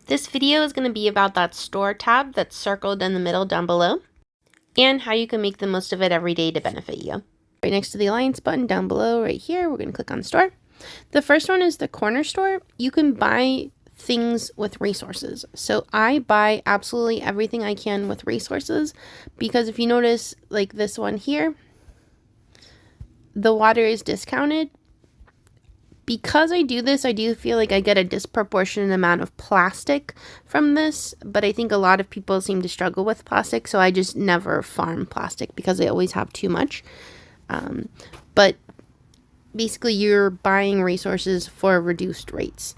This video is going to be about that store tab that's circled in the middle down below and how you can make the most of it every day to benefit you. Right next to the Alliance button down below right here, we're going to click on Store. The first one is the corner store. You can buy things with resources. So I buy absolutely everything I can with resources because if you notice like this one here, the water is discounted. Because I do this, I do feel like I get a disproportionate amount of plastic from this, but I think a lot of people seem to struggle with plastic, so I just never farm plastic because I always have too much. But basically, you're buying resources for reduced rates.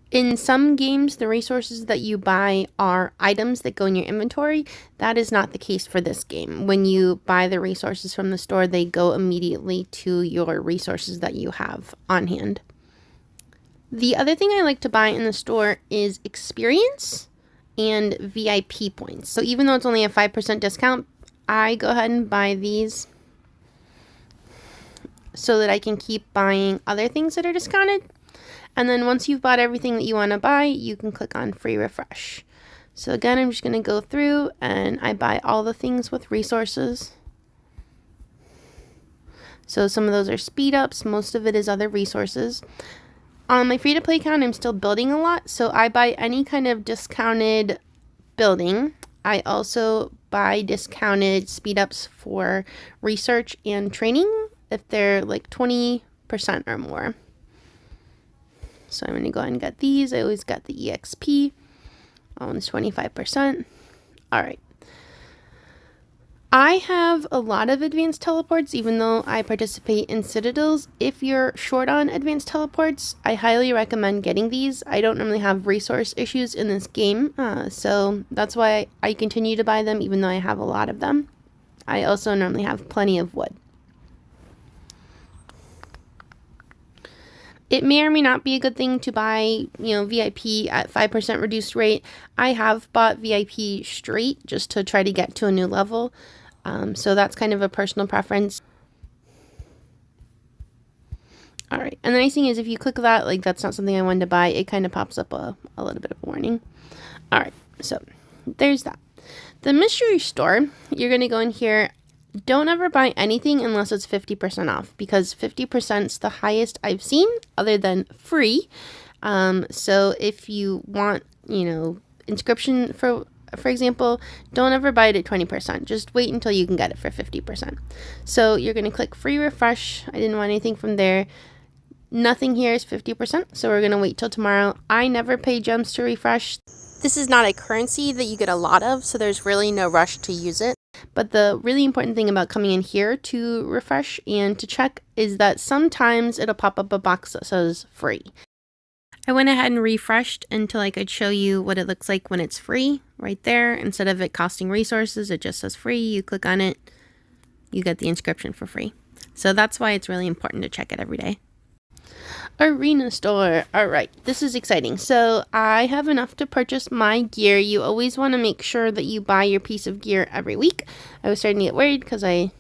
In some games, the resources that you buy are items that go in your inventory. That is not the case for this game. When you buy the resources from the store, they go immediately to your resources that you have on hand. The other thing I like to buy in the store is experience and VIP points. So even though it's only a 5% discount, I go ahead and buy these so that I can keep buying other things that are discounted. And then once you've bought everything that you want to buy, you can click on free refresh. So again, I'm just going to go through and I buy all the things with resources. So some of those are speed ups. Most of it is other resources. On my free to play account, I'm still building a lot. So I buy any kind of discounted building. I also buy discounted speed ups for research and training if they're like 20% or more. So I'm going to go ahead and get these. I always got the EXP. It's 25%. All right. I have a lot of advanced teleports, even though I participate in citadels. If you're short on advanced teleports, I highly recommend getting these. I don't normally have resource issues in this game, so that's why I continue to buy them, even though I have a lot of them. I also normally have plenty of wood. It may or may not be a good thing to buy, VIP at 5% reduced rate. I have bought VIP straight just to try to get to a new level. So that's kind of a personal preference. All right. And the nice thing is if you click that, like that's not something I wanted to buy, it kind of pops up a little bit of a warning. All right. So there's that. The mystery store, you're going to go in here. Don't ever buy anything unless it's 50% off because 50% is the highest I've seen other than free. So if you want, inscription for example, don't ever buy it at 20%. Just wait until you can get it for 50%. So you're going to click free refresh. I didn't want anything from there. Nothing here is 50%. So we're going to wait till tomorrow. I never pay gems to refresh. This is not a currency that you get a lot of, so there's really no rush to use it. But the really important thing about coming in here to refresh and to check is that sometimes it'll pop up a box that says free. I went ahead and refreshed until I could show you what it looks like when it's free right there. Instead of it costing resources, it just says free. You click on it, you get the inscription for free. So that's why it's really important to check it every day. Arena store. All right, this is exciting. So I have enough to purchase my gear. You always want to make sure that you buy your piece of gear every week. I was starting to get worried because I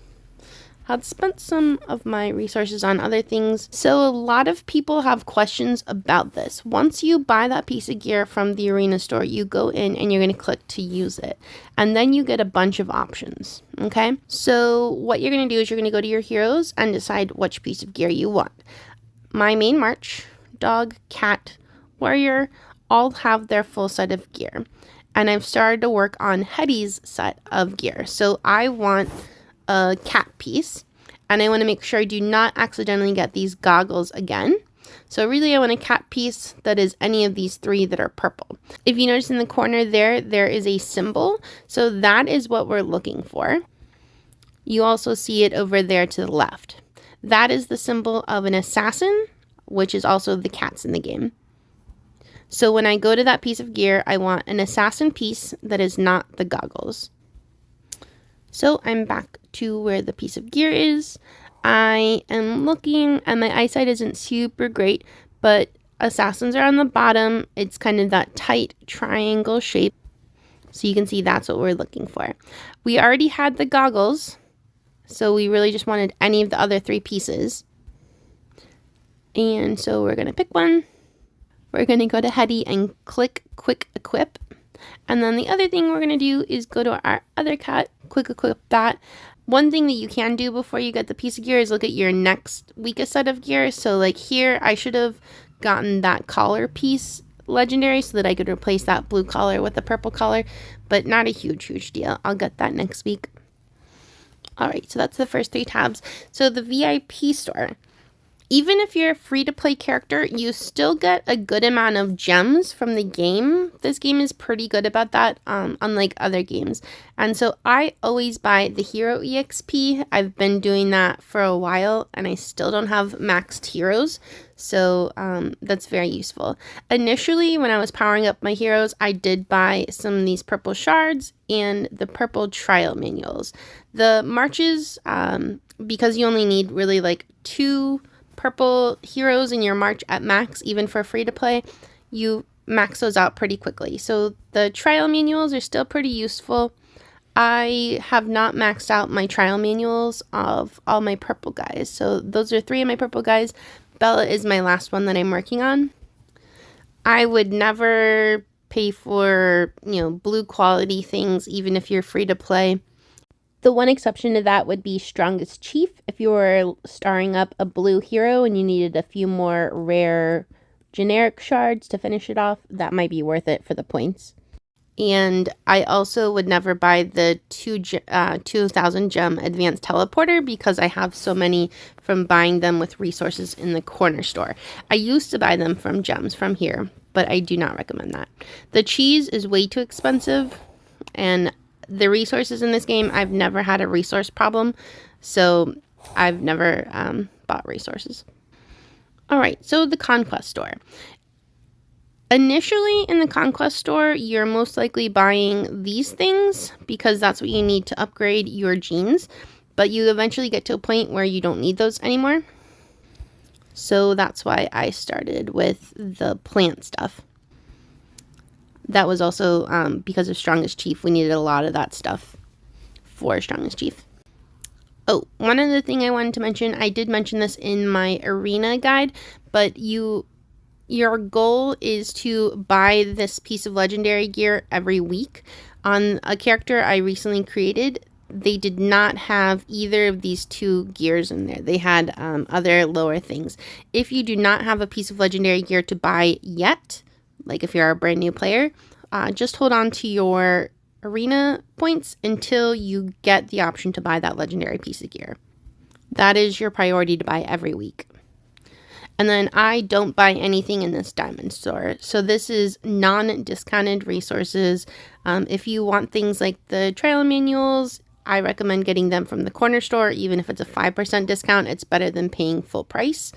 had spent some of my resources on other things. So a lot of people have questions about this. Once you buy that piece of gear from the arena store, you go in and you're going to click to use it. And then you get a bunch of options. Okay, so what you're going to do is you're going to go to your heroes and decide which piece of gear you want. My main march, dog, cat, warrior, all have their full set of gear. And I've started to work on Hetty's set of gear. So I want a cat piece. And I want to make sure I do not accidentally get these goggles again. So really I want a cat piece that is any of these three that are purple. If you notice in the corner there is a symbol. So that is what we're looking for. You also see it over there to the left. That is the symbol of an assassin, which is also the cats in the game. So when I go to that piece of gear, I want an assassin piece that is not the goggles. So I'm back to where the piece of gear is. I am looking and my eyesight isn't super great, but assassins are on the bottom. It's kind of that tight triangle shape. So you can see that's what we're looking for. We already had the goggles. So we really just wanted any of the other three pieces. And so we're going to pick one. we're going to go to Heady and click Quick Equip. And then the other thing we're going to do is go to our other cat, Quick Equip that. One thing that you can do before you get the piece of gear is look at your next weakest set of gear. So like here, I should have gotten that collar piece legendary so that I could replace that blue collar with the purple collar, but not a huge deal. I'll get that next week. All right, so that's the first 3 tabs. So the VIP store. Even if you're a free-to-play character, you still get a good amount of gems from the game. This game is pretty good about that, unlike other games. And so I always buy the hero EXP. I've been doing that for a while, and I still don't have maxed heroes. So that's very useful. Initially, when I was powering up my heroes, I did buy some of these purple shards and the purple trial manuals. The marches, because you only need really like 2 purple heroes in your march at max, even for free to play, you max those out pretty quickly. So the trial manuals are still pretty useful. I have not maxed out my trial manuals of all my purple guys. So those are 3 of my purple guys. Bella is my last one that I'm working on. I would never pay for, blue quality things, even if you're free to play. The one exception to that would be Strongest Chief. If you were starring up a blue hero and you needed a few more rare generic shards to finish it off, that might be worth it for the points. And I also would never buy the 2,000 gem advanced teleporter because I have so many from buying them with resources in the corner store. I used to buy them from gems from here, but I do not recommend that. The cheese is way too expensive, and the resources in this game, I've never had a resource problem, so I've never bought resources. All right, so the Conquest Store. Initially in the Conquest Store, you're most likely buying these things because that's what you need to upgrade your genes, but you eventually get to a point where you don't need those anymore. So that's why I started with the plant stuff. That was also because of Strongest Chief. We needed a lot of that stuff for Strongest Chief. Oh, one other thing I wanted to mention, I did mention this in my arena guide, but your goal is to buy this piece of legendary gear every week. On a character I recently created, they did not have either of these 2 gears in there. They had other lower things. If you do not have a piece of legendary gear to buy yet, like if you're a brand new player, just hold on to your arena points until you get the option to buy that legendary piece of gear. That is your priority to buy every week. And then I don't buy anything in this diamond store. So this is non-discounted resources. If you want things like the trial manuals, I recommend getting them from the corner store. Even if it's a 5% discount, it's better than paying full price.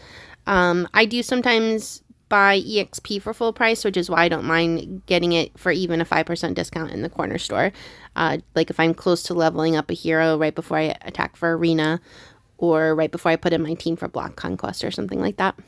I do sometimes buy EXP for full price, which is why I don't mind getting it for even a 5% discount in the corner store. Like if I'm close to leveling up a hero right before I attack for arena, or right before I put in my team for block conquest or something like that.